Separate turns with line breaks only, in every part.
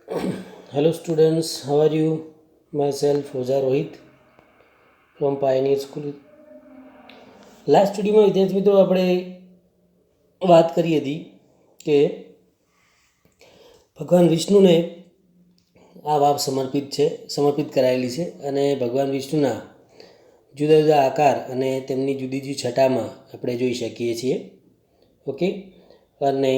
Hello students, how are you? Myself Oza Rohit from Pioneer School. Last સ્ટડીમાં વિદ્યાર્થી મિત્રો આપણે વાત કરી હતી કે ભગવાન વિષ્ણુને આ વાવ સમર્પિત કરાયેલી છે અને ભગવાન વિષ્ણુના જુદા જુદા આકાર અને તેમની જુદી જુદી છટામાં આપણે જોઈ શકીએ છીએ. ઓકે, અને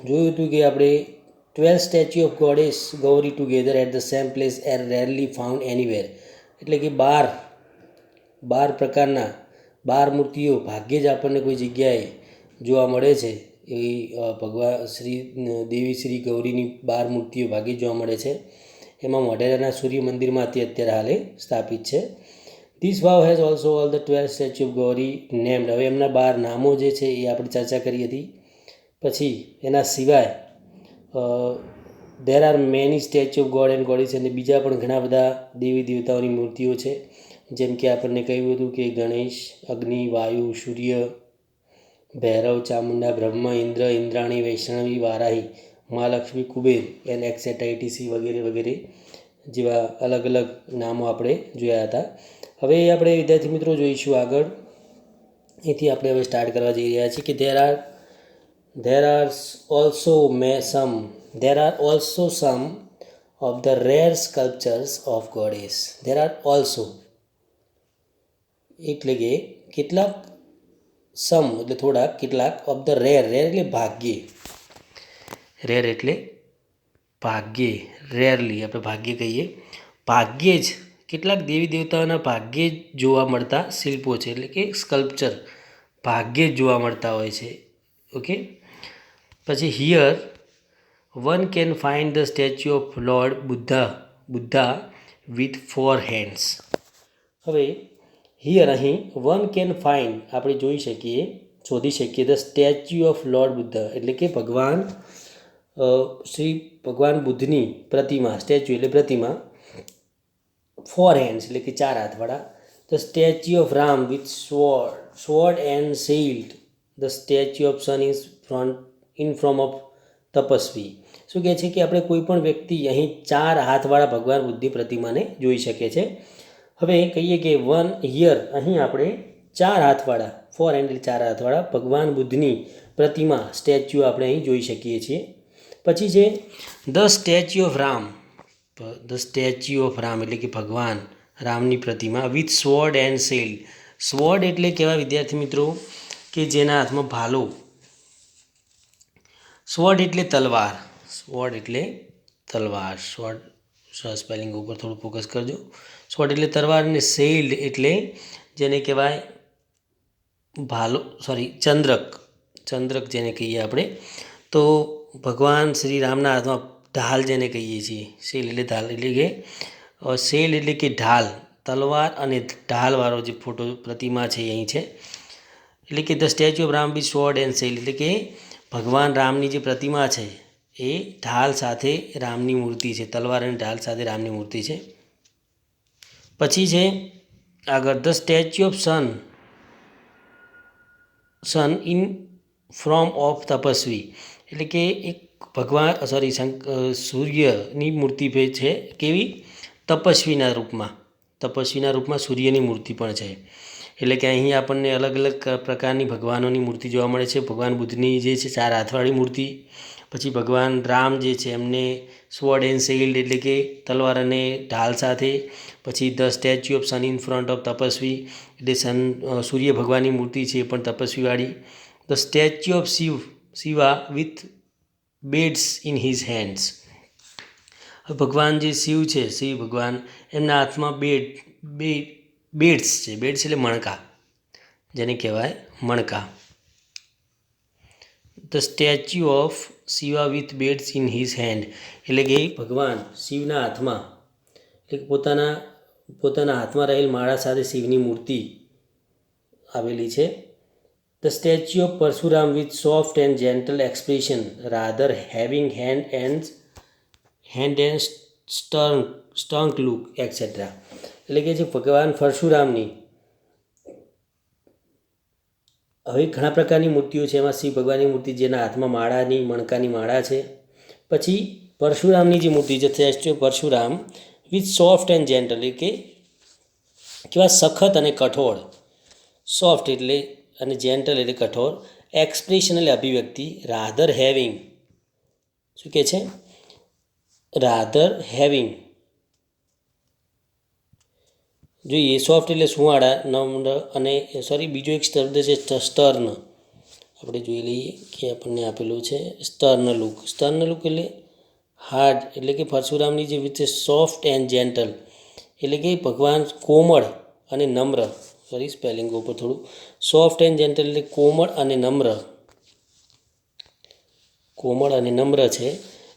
જોયું હતું કે આપણે 12 statue of goddess Gauri together at the same place are rarely found anywhere. એટલે કે 12 પ્રકારના 12 મૂર્તિઓ ભાગ્યે જ આપણને કોઈ જગ્યાએ જોવા મળે છે. એવી ભગવાન દેવી શ્રી ગૌરીની 12 મૂર્તિઓ ભાગ્યે જોવા મળે છે. એમાં મોઢેરાના સૂર્ય મંદિરમાં તે અત્યારે હાલે સ્થાપિત છે. This vav has also all the 12 statue of Gauri named. હવે એમના 12 નામો જે છે એ આપણે ચર્ચા કરી હતી. પછી એના સિવાય there are many statue of god and goddess, અને બીજા પણ ઘણા બધા દેવી દેવતાઓની મૂર્તિઓ છે. જેમ કે આપણને કહ્યું હતું કે ગણેશ, અગ્નિ, વાયુ, સૂર્ય, ભૈરવ, ચામુંડા, બ્રહ્મા, ઇન્દ્ર, ઇન્દ્રાણી, વૈષ્ણવી, વારાહી, મહાલક્ષ્મી, કુબેર એન એક્સેટાઇટીસી વગેરે વગેરે જેવા અલગ અલગ નામો આપણે જોયા હતા. હવે આપણે વિદ્યાર્થી મિત્રો જોઈશું આગળ. એથી આપણે હવે સ્ટાર્ટ કરવા જઈ રહ્યા છીએ કે there are also some of the rare sculptures of goddess. There are also એટલે કે કેટલાક સમ એટલે થોડાક કેટલાક ઓફ ધ રેર એટલે ભાગ્યે, રેરલી આપણે ભાગ્યે કહીએ, ભાગ્યે જ કેટલાક દેવી દેવતાઓના ભાગ્યે જ જોવા મળતા શિલ્પો છે. એટલે કે સ્કલ્પચર ભાગ્યે જ જોવા મળતા હોય છે. ઓકે, પછી here one can find the statue of Lord Buddha with 4 hands. હવે હિયર અહીં વન કેન ફાઇન્ડ આપણે શોધી શકીએ the statue of lord Buddha એટલે કે શ્રી ભગવાન બુદ્ધની પ્રતિમા, સ્ટેચ્યુ એટલે પ્રતિમા, 4 હેન્ડ્સ એટલે કે 4 હાથવાળા. The statue of Ram with sword and shield. The statue of sun in front of tapasvi. શું કહે છે કે આપણે કોઈ પણ વ્યક્તિ અહીં 4 હાથવાળા ભગવાન બુદ્ધની પ્રતિમાને જોઈ શકે છે. હવે કહીએ કે અહીં આપણે 4 હાથવાળા 4 હેન્ડ 4 હાથવાળા ભગવાન બુદ્ધની પ્રતિમા, સ્ટેચ્યુ આપણે અહીં જોઈ શકીએ છીએ. પછી છે ધ સ્ટેચ્યુ ઓફ રામ એટલે કે ભગવાન રામની પ્રતિમા with sword and shield. Sword એટલે કહેવાય વિદ્યાર્થી મિત્રો કે જેના હાથમાં ભાલો. સ્વોર્ડ એટલે તલવાર. સ્વોર્ડ સ્પેલિંગ ઉપર થોડું ફોકસ કરજો. સ્વોર્ડ એટલે તલવાર, અને શિલ્ડ એટલે જેને કહેવાય ચંદ્રક જેને કહીએ આપણે. તો ભગવાન શ્રી રામના હાથમાં ઢાલ જેને કહીએ છીએ, શિલ્ડ એટલે ઢાલ, એટલે કે શિલ્ડ એટલે કે ઢાલ, તલવાર અને ઢાલવાળો જે ફોટો પ્રતિમા છે અહીં છે. એટલે કે the statue of Ram with sword and shield એટલે કે ભગવાન રામની જે પ્રતિમા છે એ ઢાલ સાથે રામની મૂર્તિ છે, તલવાર અને ઢાલ સાથે રામની મૂર્તિ છે. પછી છે આગળ the statue of sun in front of tapasvi એટલે કે એક સૂર્યની મૂર્તિ છે. કેવી? તપસ્વીના રૂપમાં સૂર્યની મૂર્તિ પણ છે. એટલે કે અહીં આપણને અલગ અલગ પ્રકારની ભગવાનોની મૂર્તિ જોવા મળે છે. ભગવાન બુદ્ધની જે છે 4 હાથવાળી મૂર્તિ, પછી ભગવાન રામ જે છે એમને સ્વોર્ડ એન્ડ શિલ્ડ એટલે કે તલવાર અને ઢાલ સાથે. પછી the statue of sun in front of tapasvi એટલે સૂર્ય ભગવાનની મૂર્તિ છે પણ તપસ્વીવાળી. The statue of Shiva with beads in his hands. ભગવાન જે શિવ ભગવાન એમના હાથમાં બેડ્સ છે. બેડ્સ એટલે મણકા, જેને કહેવાય મણકા. The statue of Shiva with beads in his hand એટલે કે ભગવાન શિવના હાથમાં એટલે પોતાના હાથમાં રહેલ માળા સાથે શિવની મૂર્તિ આવેલી છે. The statue of Parshuram with soft and gentle expression rather having hard and stern look et cetera. એટલે કે જે ભગવાન પરશુરામની હવે ઘણા પ્રકારની મૂર્તિઓ છે. એમાં શિવ ભગવાનની મૂર્તિ જેના હાથમાં મણકાની માળા છે. પછી પરશુરામની જે મૂર્તિ છે statue of Parshuram with soft and gentle, એટલે કે કેવા સખત અને કઠોળ, સોફ્ટ એટલે અને જેન્ટલ એટલે કઠોર, એક્સપ્રેશન એટલે અભિવ્યક્તિ, રાધર હેવિંગ, શું કહે છે, રાધર હેવિંગ, જોઈએ સોફ્ટ એટલે સુંવાળા, નમ્ર, અને સોરી બીજો એક શબ્દ છે સ્ટર્ન, આપણે જોઈ લઈએ કે આપણને આપેલું છે સ્ટર્ન લુક. સ્ટર્ન લુક એટલે હાર્ડ, એટલે કે પરશુરામની જે વિથ સોફ્ટ એન્ડ જેન્ટલ, એટલે કે ભગવાન કોમળ અને નમ્ર, સોરી સ્પેલિંગ ઉપર થોડું, સોફ્ટ એન્ડ જેન્ટલ એટલે કોમળ અને નમ્ર, કોમળ અને નમ્ર છે.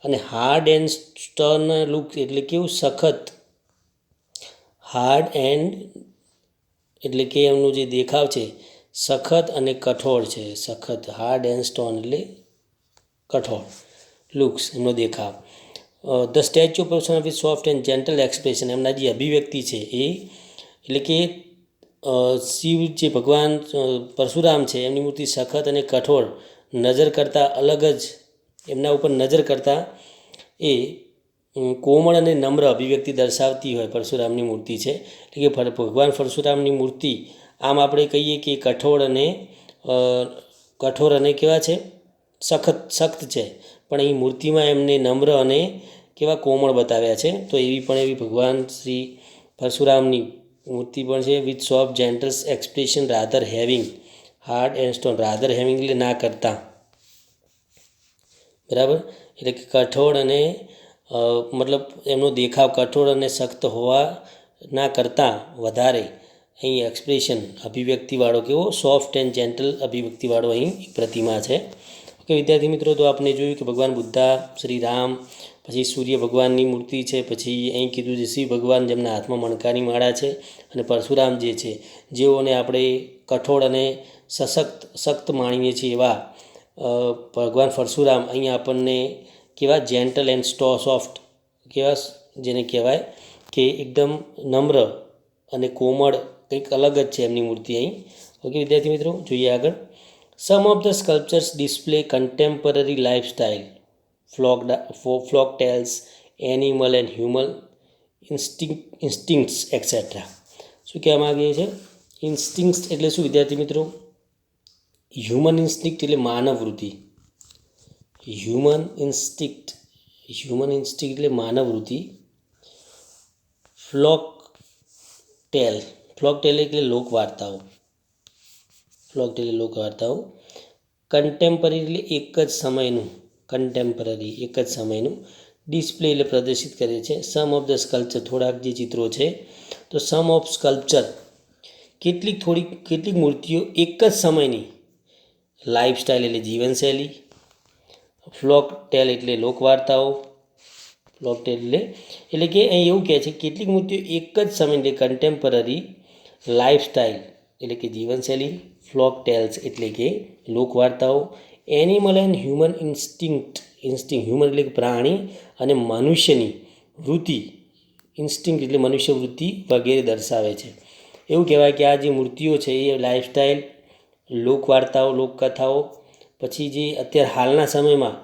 અને હાર્ડ એન્ડ સ્ટર્ન લુક એટલે કેવું, સખત, હાર્ડ એન્ડ એટલે કે એમનું જે દેખાવ છે સખત અને કઠોળ છે, સખત, હાર્ડ એન્ડ સ્ટોન એટલે કઠોળ, લુક્સ એમનો દેખાવ. The statue of Parshuram with soft and gentle expression, એમના જે અભિવ્યક્તિ છે એ, એટલે કે શિવ જે ભગવાન પરશુરામ છે એમની મૂર્તિ સખત અને કઠોળ, નજર કરતાં અલગ જ, એમના ઉપર નજર કરતાં એ કોમળ અને નમ્ર અભિવ્યક્તિ દર્શાવતી હોય પરશુરામની મૂર્તિ છે. એટલે કે ભગવાન પરશુરામની મૂર્તિ આમ આપણે કહીએ કે કઠોર અને કેવા છે, સખ્ત છે, પણ અહીં મૂર્તિમાં એમને નમ્ર અને કેવા કોમળ બતાવ્યા છે. તો એવી ભગવાન શ્રી પરશુરામની મૂર્તિ પણ છે with soft gentle expression, rather having, hard and stern, rather having એટલે ના કરતા, બરાબર, એટલે કે કઠોળ અને મતલબ એમનો દેખાવ કઠોળ અને સખ્ત હોવા ના કરતાં વધારે અહીં એક્સપ્રેશન અભિવ્યક્તિવાળો કેવો, સોફ્ટ એન્ડ જેન્ટલ અભિવ્યક્તિવાળો અહીં પ્રતિમા છે. ઓકે વિદ્યાર્થી મિત્રો, તો આપણે જોયું કે ભગવાન બુદ્ધા, શ્રી રામ, પછી સૂર્ય ભગવાનની મૂર્તિ છે, પછી અહીં કીધું છે શિવ ભગવાન જેમના હાથમાં મણકાની માળા છે, અને પરશુરામ જે છે જેઓને આપણે કઠોળ અને સખ્ત માણીએ છીએ એવા ભગવાન પરશુરામ અહીંયા આપણને કેવા જેન્ટલ એન્ડ સોફ્ટ, કેવા જેને કહેવાય કે એકદમ નમ્ર અને કોમળ, કંઈક અલગ જ છે એમની મૂર્તિ અહીં. ઓકે વિદ્યાર્થી મિત્રો, જોઈએ આગળ. Some of the sculptures display contemporary lifestyle, folk tales, animal and human instincts et cetera. શું કહેવા માગીએ છીએ? ઇન્સ્ટિંક્ટ એટલે શું વિદ્યાર્થી મિત્રો? હ્યુમન ઇન્સ્ટિંક્ટ એટલે માનવ વૃત્તિ, હ્યુમન ઇન્સ્ટિંક્ટ એટલે માનવ વૃત્તિ. ફ્લોક ટેલ એટલે લોકવાર્તાઓ, કન્ટેમ્પરરી એટલે એક જ સમયનું, ડિસ્પ્લે એટલે પ્રદર્શિત કરે છે. સમ ઓફ ધ સ્કલ્પચર થોડાક જે ચિત્રો છે, તો સમ ઓફ સ્કલ્પચર કેટલીક મૂર્તિઓ એક જ સમયની, લાઇફસ્ટાઇલ એટલે જીવનશૈલી, ફ્લોક ટેલ એટલે લોકવાર્તાઓ, એટલે કે અહીં એવું કહે છે કેટલીક મૂર્તિઓ એક જ સમય એટલે કન્ટેમ્પરરી, લાઇફસ્ટાઇલ એટલે કે જીવનશૈલી, ફ્લોક ટેલ્સ એટલે કે લોકવાર્તાઓ, animal and human instinct human એટલે કે પ્રાણી અને મનુષ્યની વૃત્તિ, ઇન્સ્ટિંક્ટ એટલે મનુષ્ય વૃત્તિ વગેરે દર્શાવે છે. એવું કહેવાય કે આ જે મૂર્તિઓ છે એ લાઇફસ્ટાઇલ, લોકવાર્તાઓ, લોકકથાઓ, પછી જે અત્યારે હાલના સમયમાં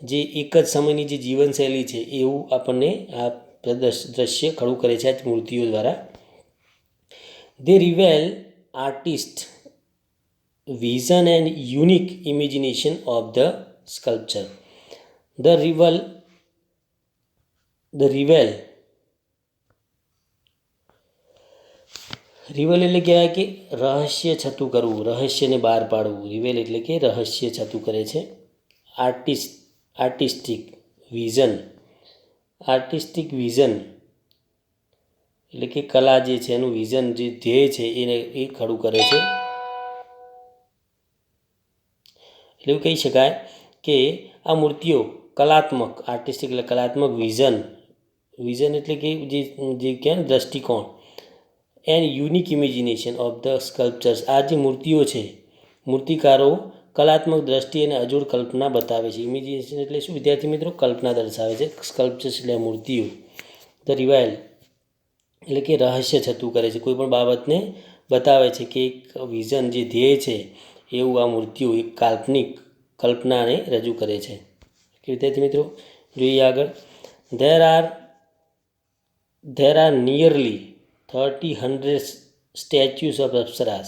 જે એક જ સમયની જે જીવનશૈલી છે એવું આપણને આ દ્રશ્ય ખડું કરે છે આ મૂર્તિઓ દ્વારા. They reveal artist vision and unique imagination of the sculpture. The reveal એટલે કહેવાય કે રહસ્ય છતું કરવું, રહસ્યને બહાર પાડવું. રિવેલ એટલે કે રહસ્ય છતું કરે છે. આર્ટિસ્ટિક વિઝન એટલે કે કલા જે છે એનું વિઝન, જે ધ્યેય છે એ ખડું કરે છે. એટલે એવું કહી શકાય કે આ મૂર્તિઓ કલાત્મક, આર્ટિસ્ટિક એટલે કલાત્મક, વિઝન એટલે કે જે કહેવાય દ્રષ્ટિકોણ, and unique imagination of the sculptures, આ જે મૂર્તિઓ છે મૂર્તિકારો કલાત્મક દ્રષ્ટિ અને અજોડ કલ્પના બતાવે છે. ઇમેજિનેશન એટલે શું વિદ્યાર્થી મિત્રો? કલ્પના દર્શાવે છે. સ્કલ્પચર્સ એટલે મૂર્તિઓ. ધ રિવાઇલ એટલે કે રહસ્ય છતું કરે છે, કોઈ પણ બાબતને બતાવે છે કે એક વિઝન, જે ધ્યેય છે એવું આ મૂર્તિઓ એક કાલ્પનિક કલ્પનાને રજૂ કરે છે. કે વિદ્યાર્થી મિત્રો, જોઈએ આગળ. There are nearly 30-100 statues of apsaras.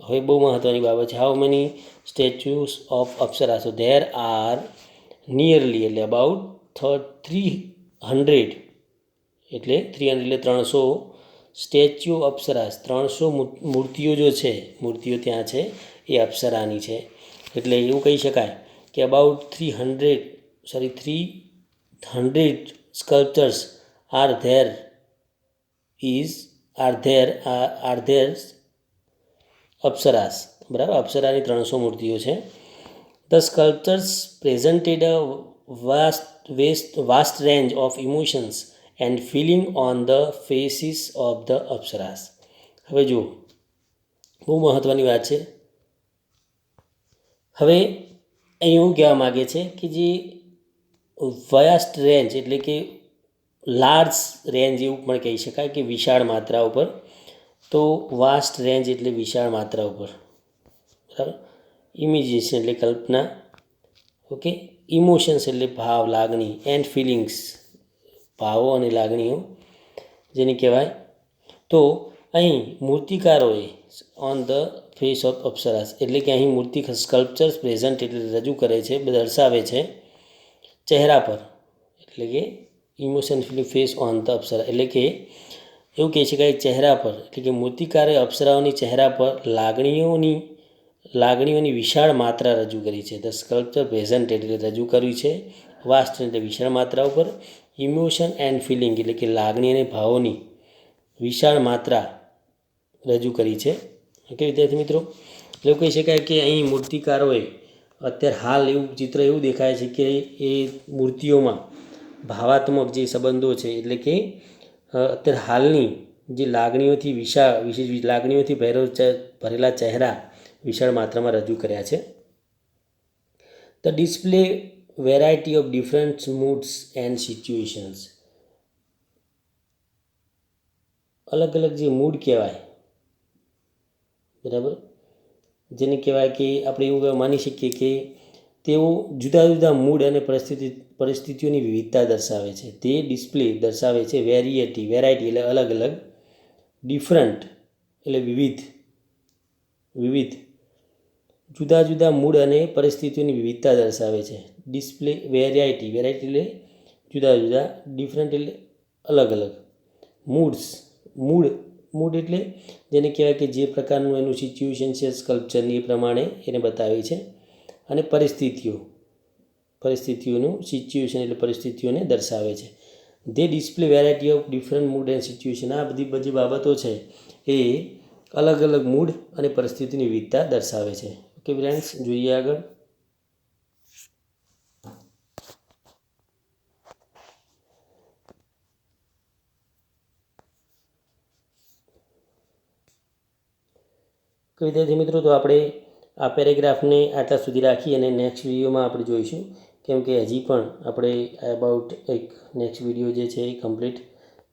હવે બહુ મહત્ત્વની બાબત છે. How many statues of Apsara? So there are nearly એટલે અબાઉટ 300 એટલે 300 સ્ટેચ્યુ અપ્સરાસ, 300 મૂર્તિઓ જો છે, મૂર્તિઓ ત્યાં છે એ અપ્સરાની છે. એટલે એવું કહી શકાય કે about 300 sculptures are there apsaras. બરાબર, અપ્સરાની 300 મૂર્તિઓ છે. The sculptures presented a vast range of emotions and feeling on the faces of the apsaras. હવે જુઓ, બહુ મહત્ત્વની વાત છે. હવે અહીં એવું કહેવા માગે છે કે જે વાસ્ટ રેન્જ એટલે કે લાર્જ રેન્જ એવું પણ કહી શકાય કે વિશાળ માત્રા ઉપર. તો વાસ્ટ રેન્જ એટલે વિશાળ માત્રા ઉપર. બરાબર. ઇમેજિનેશન એટલે કલ્પના. ઓકે. ઇમોશન્સ એટલે ભાવ, લાગણી. એન્ડ ફિલિંગ્સ ભાવો અને લાગણીઓ જેને કહેવાય. તો અહીં મૂર્તિકારોએ on the face of apsaras એટલે કે અહીં મૂર્તિ સ્કલ્પચર્સ પ્રેઝન્ટ એટલે રજૂ કરે છે, દર્શાવે છે ચહેરા પર, એટલે કે emotion feeling face on the apsara એટલે કે એવું કહી શકાય ચહેરા પર, એટલે કે મૂર્તિકારે અપ્સરાઓની ચહેરા પર લાગણીઓની વિશાળ માત્રા રજૂ કરી છે. ધ સ્કલ્પચર પ્રેઝન્ટ એટલે રજૂ કર્યું છે. વાસ્ટ એટલે વિશાળ માત્રા ઉપર. ઇમોશન એન્ડ ફિલિંગ એટલે કે લાગણી અને ભાવોની વિશાળ માત્રા રજૂ કરી છે. ઓકે વિદ્યાર્થી મિત્રો, એટલે એવું કહી શકાય કે અહીં મૂર્તિકારોએ અત્યારે હાલ એવું ચિત્ર એવું દેખાય છે કે એ મૂર્તિઓમાં ભાવાત્મક જે સંબંધો છે, એટલે કે અત્યારે હાલની જે લાગણીઓથી ભરેલા ચહેરા વિશાળ માત્રામાં રજૂ કર્યા છે. The display variety of different moods and situations. અલગ અલગ જે મૂડ કહેવાય, બરાબર, જેને કહેવાય કે આપણે એવું માની શકીએ કે તેઓ જુદા જુદા મૂડ અને પરિસ્થિતિઓની વિવિધતા દર્શાવે છે. તે ડિસ્પ્લે દર્શાવે છે વેરાયટી એટલે અલગ અલગ, ડિફરન્ટ એટલે વિવિધ જુદા જુદા મૂડ અને પરિસ્થિતિઓની વિવિધતા દર્શાવે છે. ડિસ્પ્લે વેરાયટી એટલે જુદા જુદા, ડિફરન્ટ એટલે અલગ અલગ, મૂડ એટલે જેને કહેવાય કે જે પ્રકારનું એનું સિચ્યુએશન છે સ્કલ્પચરની એ પ્રમાણે એને બતાવી છે. અને પરિસ્થિતિઓનું સિચ્યુએશન એટલે પરિસ્થિતિઓને દર્શાવે છે. તે display variety of different mood and situation. આ બધી બાબતો છે એ અલગ અલગ મૂડ અને પરિસ્થિતિની વિવિધતા દર્શાવે છે. ઓકે ફ્રેન્ડ્સ, જોઈએ આગળ. વિદ્યાર્થી મિત્રો, તો આપણે આ પેરેગ્રાફને આટલા સુધી રાખી અને નેક્સ્ટ વિડીયોમાં આપણે જોઈશું, કેમ કે હજી પણ આપણે અબાઉટ એક નેક્સ્ટ વિડીયો જે છે એ કમ્પ્લીટ.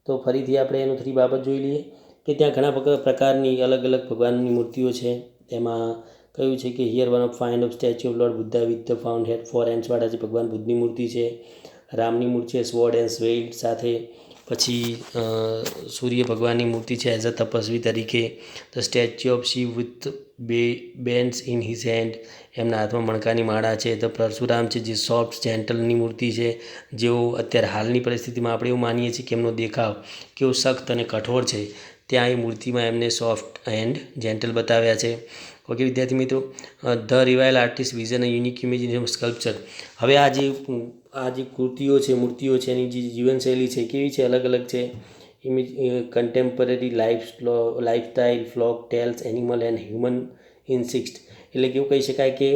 તો ફરીથી આપણે એનું 3 બાબત જોઈ લઈએ કે ત્યાં ઘણા પ્રકારની અલગ અલગ ભગવાનની મૂર્તિઓ છે. તેમાં કહ્યું છે કે here one of find of statue of Lord Buddha with the found head 4 હેન્ડ્સવાળા જે ભગવાન બુદ્ધની મૂર્તિ છે. રામની મૂર્તિ છે સ્વોર્ડ એન્ડ સ્વેલ્ડ સાથે. પછી સૂર્ય ભગવાનની મૂર્તિ છે એઝ અ તપસ્વી તરીકે. The statue of Shiva with bands in his hand, એમના હાથમાં મણકાની માળા છે. ધ પરશુરામ છે જે સોફ્ટ જેન્ટલની મૂર્તિ છે, જેઓ અત્યારે હાલની પરિસ્થિતિમાં આપણે એવું માનીએ છીએ કે એમનો દેખાવ કેવો સખ્ત અને કઠોર છે, ત્યાં એ મૂર્તિમાં એમને સોફ્ટ એન્ડ જેન્ટલ બતાવ્યા છે. ઓકે વિદ્યાર્થી મિત્રો, the revival artist vision a unique imagination sculpture. હવે આ જે મૂર્તિઓ છે એની જે જીવનશૈલી છે કેવી છે, અલગ અલગ છે. Contemporary lifestyle, folk tales, animal and human instinct. એટલે કેવું કહી શકાય કે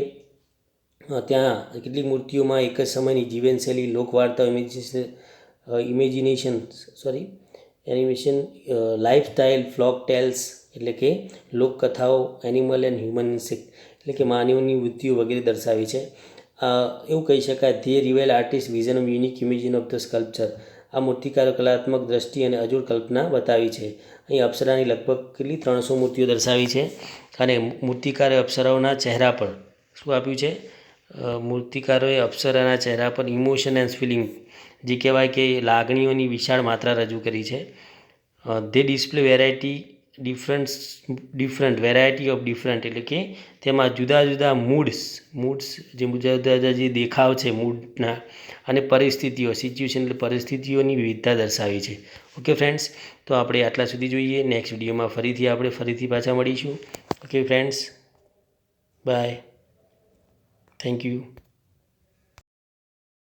ત્યાં કેટલીક મૂર્તિઓમાં એક જ સમયની જીવનશૈલી, લોકવાર્તાઓ, એનિમેશન, લાઈફસ્ટાઈલ, ફ્લોક ટેલ્સ એટલે કે લોકકથાઓ, એનિમલ એન્ડ હ્યુમન ઇન્સ્ટિક્ટ એટલે કે માનવીની વૃત્તિઓ વગેરે દર્શાવી છે. એવું કહી શકાય they revival artist vision of unique imagine of the sculpture. આ મૂર્તિકારો કલાત્મક દ્રષ્ટિ અને અજોડ કલ્પના બતાવી છે. અહીં અપ્સરાની લગભગ કેટલી 300 મૂર્તિઓ દર્શાવી છે અને મૂર્તિકારે અપ્સરાઓના ચહેરા પર શું આપ્યું છે, મૂર્તિકારોએ અપ્સરાના ચહેરા પર ઇમોશન એન્ડ ફિલિંગ, જે કહેવાય કે લાગણીઓની વિશાળ માત્રા રજૂ કરી છે. They display variety of different, એટલે કે તેમાં જુદા જુદા મૂડ્સ, જે જુદા જુદા જે દેખાવ છે મૂડના, અને પરિસ્થિતિઓ, સિચ્યુએશન એટલે પરિસ્થિતિઓની વિવિધતા દર્શાવી છે. ઓકે ફ્રેન્ડ્સ, તો આપણે આટલા સુધી જોઈએ. નેક્સ્ટ વિડીયોમાં ફરીથી પાછા મળીશું. Okay friends, bye. Thank you.